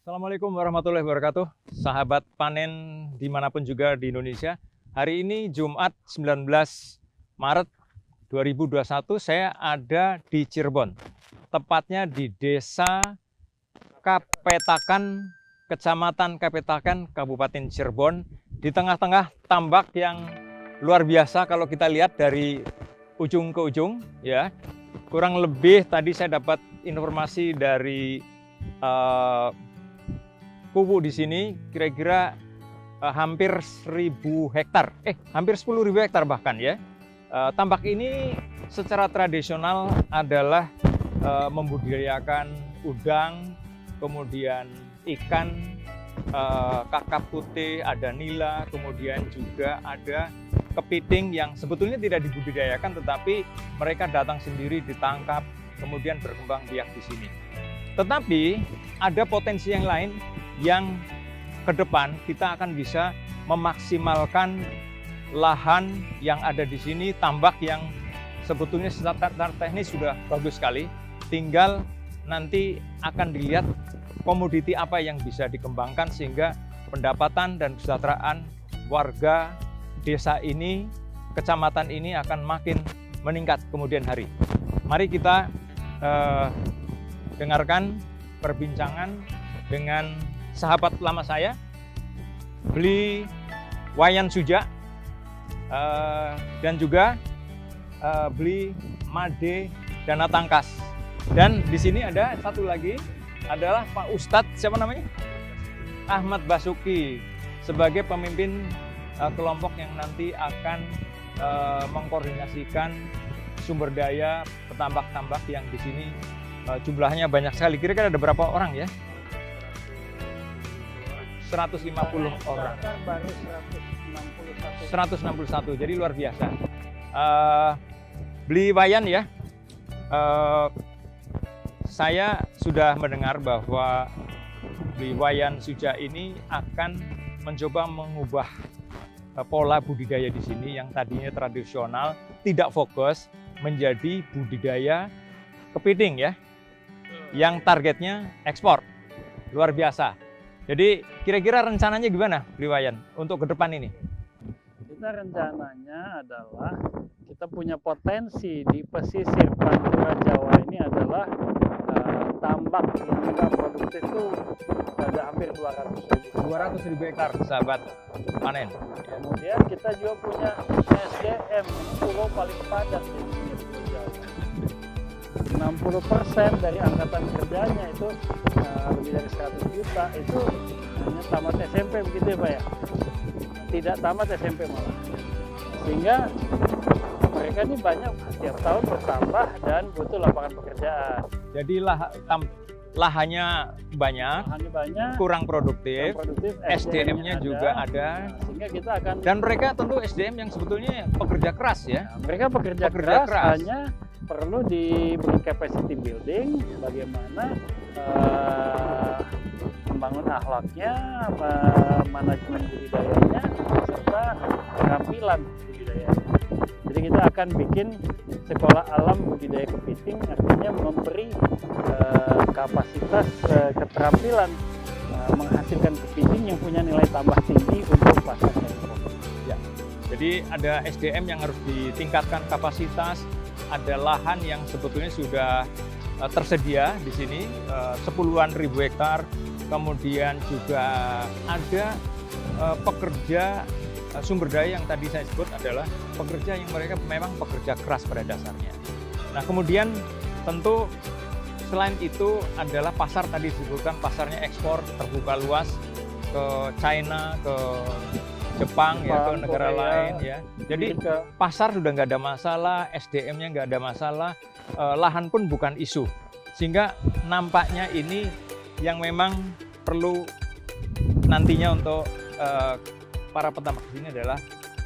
Assalamualaikum warahmatullahi wabarakatuh, sahabat panen dimanapun juga di Indonesia. Hari ini Jumat 19 Maret 2021, saya ada di Cirebon, tepatnya di Desa Kapetakan, Kecamatan Kapetakan, Kabupaten Cirebon, di tengah-tengah tambak yang luar biasa kalau kita lihat dari ujung ke ujung. Ya, kurang lebih tadi saya dapat informasi dari kubu di sini kira-kira hampir 1.000 hektar, hampir 10.000 hektar bahkan ya. Tambak ini secara tradisional adalah membudidayakan udang, kemudian ikan, kakap putih, ada nila, kemudian juga ada kepiting yang sebetulnya tidak dibudidayakan, tetapi mereka datang sendiri ditangkap, kemudian berkembang biak di sini. Tetapi ada potensi yang lain yang ke depan kita akan bisa memaksimalkan lahan yang ada di sini, tambak yang sebetulnya secara teknis sudah bagus sekali. Tinggal nanti akan dilihat komoditi apa yang bisa dikembangkan sehingga pendapatan dan kesejahteraan warga desa ini, kecamatan ini akan makin meningkat kemudian hari. Mari kita dengarkan perbincangan dengan sahabat lama saya, Bli Wayan Suja, dan juga Bli Made Dana Tangkas. Dan di sini ada satu lagi adalah Pak Ustadz, siapa namanya? Ahmad Basuki, sebagai pemimpin kelompok yang nanti akan mengkoordinasikan sumber daya petambak-tambak yang di sini jumlahnya banyak sekali. Kira-kira ada berapa orang ya? 150 orang. Baru 161, jadi luar biasa. Bli Wayan ya, saya sudah mendengar bahwa Bli Wayan Suja ini akan mencoba mengubah pola budidaya di sini yang tadinya tradisional, tidak fokus, menjadi budidaya kepiting ya, yang targetnya ekspor. Luar biasa. Jadi kira-kira rencananya gimana, Bli Wayan, untuk ke depan ini? Kita rencananya adalah kita punya potensi di pesisir Pantura Jawa ini adalah tambak yang kita produktif itu ada hampir 200.000 hektar, sahabat panen. Kemudian kita juga punya SDM, pulau paling padat di Pulau Jawa. 60% dari angkatan kerjanya itu lebih dari 100 juta itu hanya tamat SMP, begitu ya Pak ya? Tidak tamat SMP malah. Sehingga mereka ini banyak setiap tahun bertambah dan butuh lapangan pekerjaan. Jadi lahannya banyak, kurang produktif, SDM-nya juga ada. Sehingga kita akan, dan mereka tentu SDM yang sebetulnya pekerja keras ya. Mereka pekerja keras, hanya perlu diberi capacity building, bagaimana membangun akhlaknya, manajemen budidayanya, serta keterampilan budidaya. Jadi kita akan bikin sekolah alam budidaya kepiting, artinya memberi kapasitas keterampilan menghasilkan kepiting yang punya nilai tambah tinggi untuk pasar ekspor. Ya, jadi ada SDM yang harus ditingkatkan kapasitas, ada lahan yang sebetulnya sudah tersedia di sini, sepuluhan ribu hektar, kemudian juga ada pekerja sumber daya yang tadi saya sebut adalah pekerja yang mereka memang pekerja keras pada dasarnya. Nah kemudian tentu selain itu adalah pasar, tadi disebutkan pasarnya ekspor terbuka luas ke China, ke Jepang ya, ke negara Korea, lain ya. Jadi pasar sudah nggak ada masalah, SDM-nya nggak ada masalah, lahan pun bukan isu. Sehingga nampaknya ini yang memang perlu nantinya untuk para petambak di sini adalah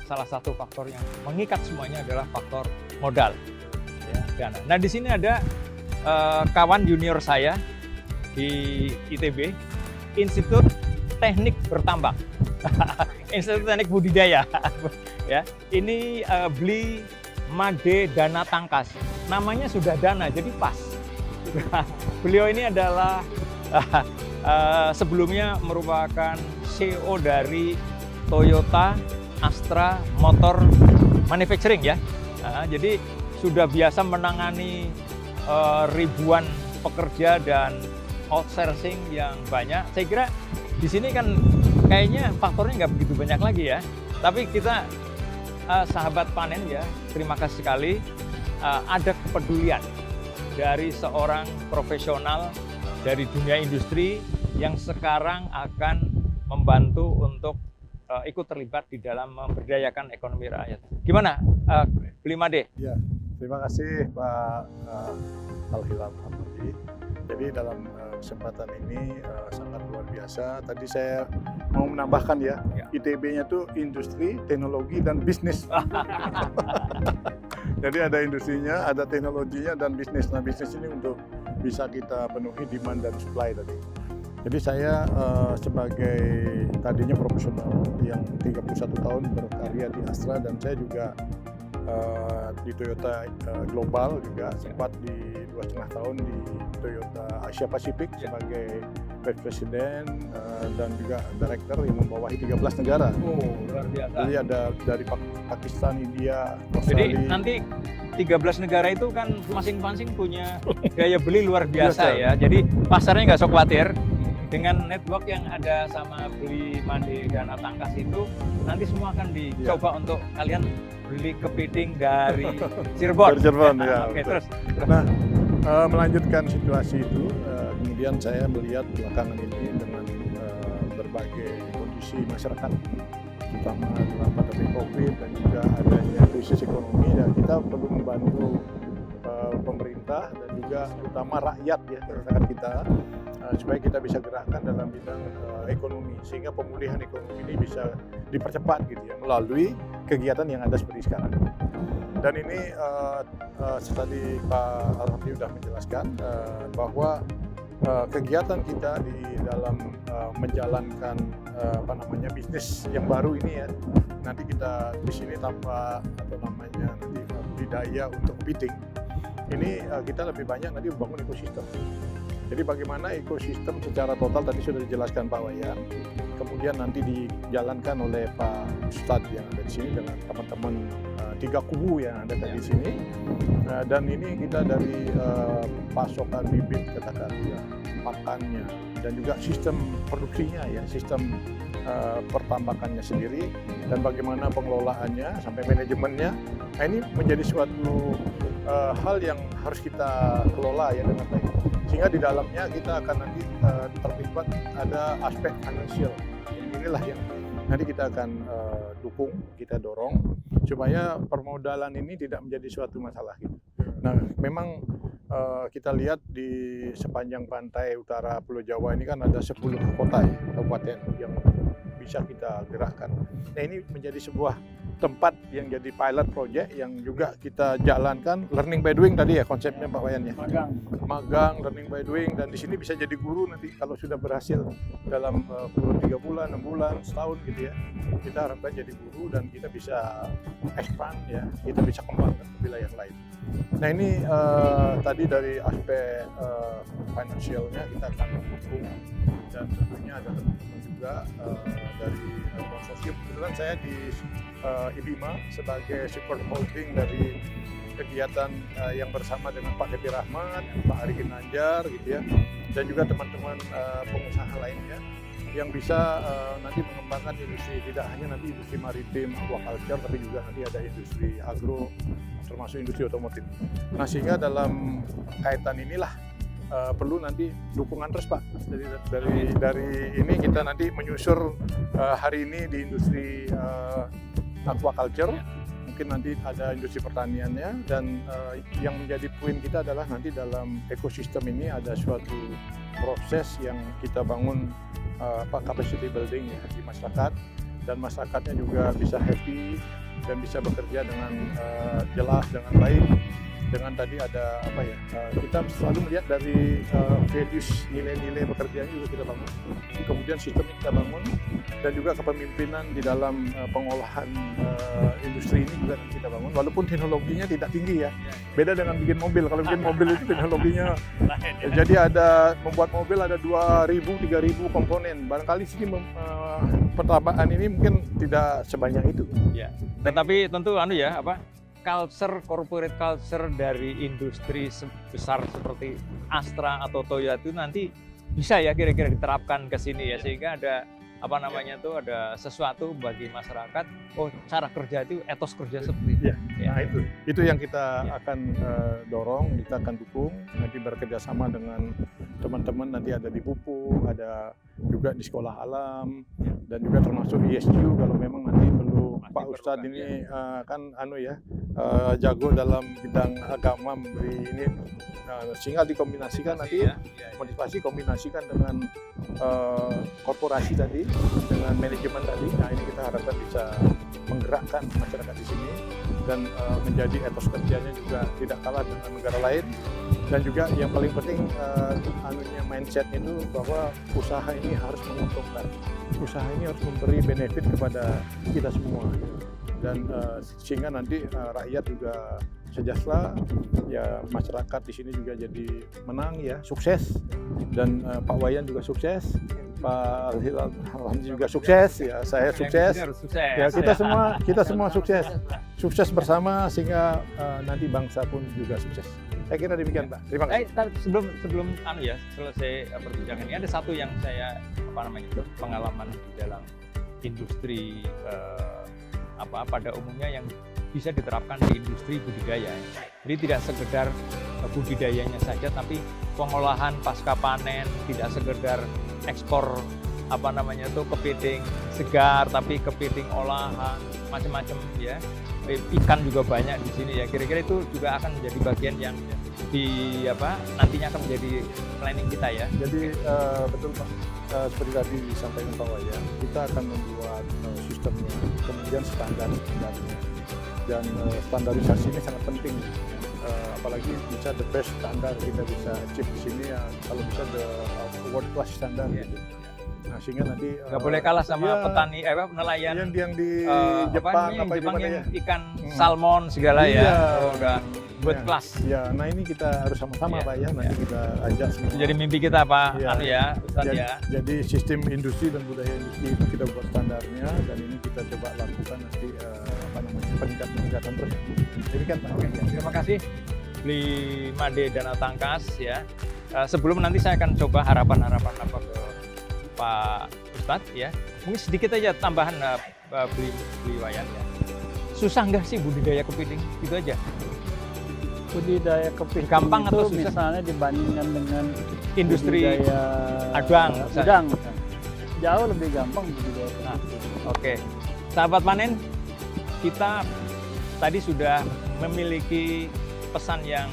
salah satu faktor yang mengikat semuanya adalah faktor modal. Ya, dana. Nah di sini ada kawan junior saya di ITB, Institut Teknik Bertambak. Institut Teknik Budidaya. Ya, ini Bli Made Dana Tangkas. Namanya sudah dana, jadi pas. Beliau ini adalah sebelumnya merupakan CEO dari Toyota Astra Motor Manufacturing ya. Jadi sudah biasa menangani ribuan pekerja dan outsourcing yang banyak. Saya kira di sini kan kayaknya faktornya nggak begitu banyak lagi ya. Tapi kita sahabat panen ya, terima kasih sekali ada kepedulian dari seorang profesional dari dunia industri yang sekarang akan membantu untuk ikut terlibat di dalam memberdayakan ekonomi rakyat. Gimana, Blimade? Ya, terima kasih Pak Al-Hilal Hamdi. Jadi dalam kesempatan ini sangat luar biasa. Tadi saya mau menambahkan ya. ITB-nya tuh industri, teknologi, dan bisnis. Jadi ada industrinya, ada teknologinya, dan bisnis. Nah, bisnis ini untuk bisa kita penuhi demand dan supply tadi. Jadi saya sebagai tadinya profesional yang 31 tahun berkarya di Astra, dan saya juga di Toyota Global juga sempat di 2,5 tahun di Toyota Asia Pasifik sebagai Vice President dan juga Director yang membawahi 13 negara. Oh, luar biasa. Jadi ada dari Pakistan, India, Jadi Australia. nanti 13 negara itu kan masing-masing punya gaya beli luar biasa ya. Jadi pasarnya nggak usah khawatir. Dengan network yang ada sama Blimade dan Atangkas itu, nanti semua akan dicoba untuk kalian beli kepiting dari Cirebon. Dari Cirebon, ya. Oke, terus. Nah, melanjutkan situasi itu, kemudian saya melihat belakangan ini dengan berbagai kondisi masyarakat, terutama dalam pandemi COVID dan juga adanya krisis ekonomi, dan kita perlu membantu pemerintah dan juga terutama rakyat ya, masyarakat kita, supaya kita bisa gerakkan dalam bidang ekonomi, sehingga pemulihan ekonomi ini bisa dipercepat gitu ya, melalui kegiatan yang ada seperti sekarang. Dan ini tadi Pak Al-Hamdi sudah menjelaskan bahwa kegiatan kita di dalam menjalankan bisnis yang baru ini ya, nanti kita di sini tanpa nanti budidaya untuk kepiting, ini kita lebih banyak nanti membangun ekosistem. Jadi bagaimana ekosistem secara total tadi sudah dijelaskan Pak Wayan, kemudian nanti dijalankan oleh Pak Ustadz yang ada di sini dengan teman-teman 3 kubu yang ada di sini, dan ini kita dari pasokan bibit, katakan ya, pakannya, dan juga sistem produksinya ya, sistem pertambakannya sendiri, dan bagaimana pengelolaannya sampai manajemennya. Nah, ini menjadi suatu hal yang harus kita kelola ya dengan baik, sehingga di dalamnya kita akan nanti terlibat ada aspek finansial. Inilah yang nanti kita akan dukung, kita dorong supaya permodalan ini tidak menjadi suatu masalah gitu. Nah, memang kita lihat di sepanjang pantai utara Pulau Jawa ini kan ada 10 kota ya, kabupaten yang bisa kita gerakkan. Nah, ini menjadi sebuah tempat yang jadi pilot project yang juga kita jalankan, learning by doing tadi ya konsepnya Pak Wayan ya. Magang, learning by doing, dan di sini bisa jadi guru nanti kalau sudah berhasil dalam kurun 3 bulan, 6 bulan, setahun gitu ya. Kita harapkan jadi guru dan kita bisa expand ya, kita bisa kembangkan ke wilayah lain. Nah, ini tadi dari aspek finansialnya kita akan dukung, dan tentunya ada teman-teman juga dari konsorsium. Kebetulan saya di IBIMA sebagai support holding dari kegiatan yang bersama dengan Pak Depi Rahmat, Pak Ari Ginanjar gitu ya, dan juga teman-teman pengusaha lainnya yang bisa nanti mengembangkan industri, tidak hanya nanti industri maritim, aquaculture, tapi juga nanti ada industri agro, termasuk industri otomotif. Nah, sehingga dalam kaitan inilah perlu nanti dukungan terus Pak. Dari ini kita nanti menyusur hari ini di industri aquaculture, mungkin nanti ada industri pertaniannya, dan yang menjadi poin kita adalah nanti dalam ekosistem ini ada suatu proses yang kita bangun capacity building ya di masyarakat, dan masyarakatnya juga bisa happy dan bisa bekerja dengan jelas, dengan baik. dengan tadi ada apa ya, kita selalu melihat dari values, nilai-nilai pekerjaan juga kita bangun, kemudian sistemnya kita bangun, dan juga kepemimpinan di dalam pengolahan industri ini juga kita bangun, walaupun teknologinya tidak tinggi ya, beda dengan bikin mobil. Kalau bikin mobil itu teknologinya, jadi ada membuat mobil ada 2.000-3.000 komponen, barangkali sini pertambangan ini mungkin tidak sebanyak itu. Ya. Tetapi tentu culture, corporate culture dari industri besar seperti Astra atau Toyota itu nanti bisa ya kira-kira diterapkan ke sini ya, sehingga ada ada sesuatu bagi masyarakat, cara kerja itu, etos kerja seperti itu. Nah itu yang kita akan dorong, kita akan dukung, nanti bekerja sama dengan teman-teman, nanti ada di Pupuk, ada juga di Sekolah Alam, dan juga termasuk ISU kalau memang nanti perlu. Pak Ustadz ini kan jago dalam bidang agama, memberi ini, sehingga dikombinasikan nanti motivasi kombinasikan dengan korporasi tadi, dengan manajemen tadi. Nah ini kita harapkan bisa menggerakkan masyarakat di sini dan menjadi etos kerjanya juga tidak kalah dengan negara lain, dan juga yang paling penting mindset itu bahwa usaha ini harus menguntungkan, usaha ini harus memberi benefit kepada kita semua, dan sehingga nanti rakyat juga sejahtera, ya masyarakat di sini juga jadi menang ya, sukses, dan Pak Wayan juga sukses, Pak Alhamdi juga sukses, ya saya sukses, ya kita semua sukses bersama, sehingga nanti bangsa pun juga sukses. Saya kira demikian, Pak. Terima kasih. Sebelum selesai perbincangan ini, ada satu yang saya pengalaman di dalam industri pada umumnya yang bisa diterapkan di industri budidaya. Jadi tidak sekedar budidayanya saja, tapi pengolahan pasca panen, tidak sekedar ekspor kepiting segar, tapi kepiting olahan, macam-macam ya. Ikan juga banyak di sini ya. Kira-kira itu juga akan menjadi bagian yang nantinya akan menjadi planning kita ya. Jadi betul Pak, seperti tadi disampaikan Pak Wayan, kita akan membuat sistemnya, kemudian standarnya, dan standarisasi ini sangat penting. Apalagi bisa the best standar kita bisa achieve di sini ya, kalau bisa the world class standar gitu. Nah sehingga nanti nggak boleh kalah sama petani nelayan yang di Jepang yang ikan salmon segala ya, udah world class. Ya, nah ini kita harus sama-sama Pak ya, nanti kita ajak semua. Jadi mimpi kita Pak Ustadz ya. Jadi sistem industri dan budaya industri itu kita buat standarnya, dan ini kita coba lakukan nanti peningkatan terus. Jadi kan Pak. Terima kasih Bli Made Danau Tangkas ya. Sebelum nanti saya akan coba harapan-harapan ke Pak Ustadz ya. Mungkin sedikit aja tambahan Bli Wayan ya. Susah nggak sih budidaya kepiting? Itu aja. Budidaya kepiting gampang itu atau susah? Misalnya dibandingkan dengan industri udang, udang jauh lebih gampang budidaya kepiting. Oke. Sahabat panen, kita tadi sudah memiliki pesan yang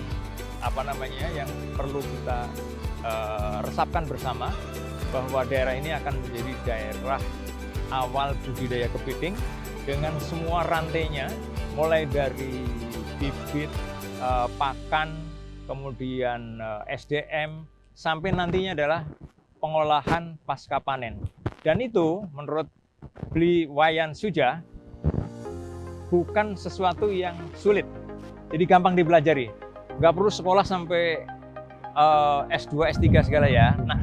yang perlu kita resapkan bersama, bahwa daerah ini akan menjadi daerah awal budidaya kepiting dengan semua rantainya, mulai dari bibit, pakan, kemudian SDM, sampai nantinya adalah pengolahan pasca panen. Dan itu menurut Bli Wayan Suja bukan sesuatu yang sulit, jadi gampang dipelajari, nggak perlu sekolah sampai S2, S3 segala ya. Nah,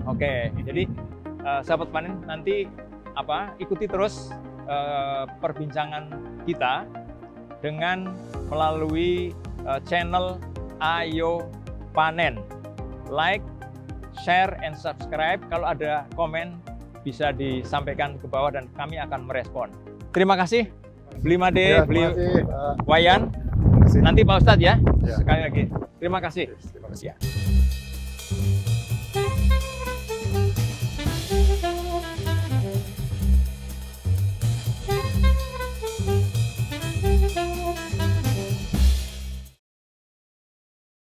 oke. Jadi sahabat panen, nanti ikuti terus perbincangan kita dengan melalui channel Ayo Panen. Like, share, and subscribe. Kalau ada komen bisa disampaikan ke bawah dan kami akan merespon. Terima kasih Bli Made, Bli Wayan. Nanti Pak Ustadz ya. Sekali lagi. Terima kasih. Terima kasih.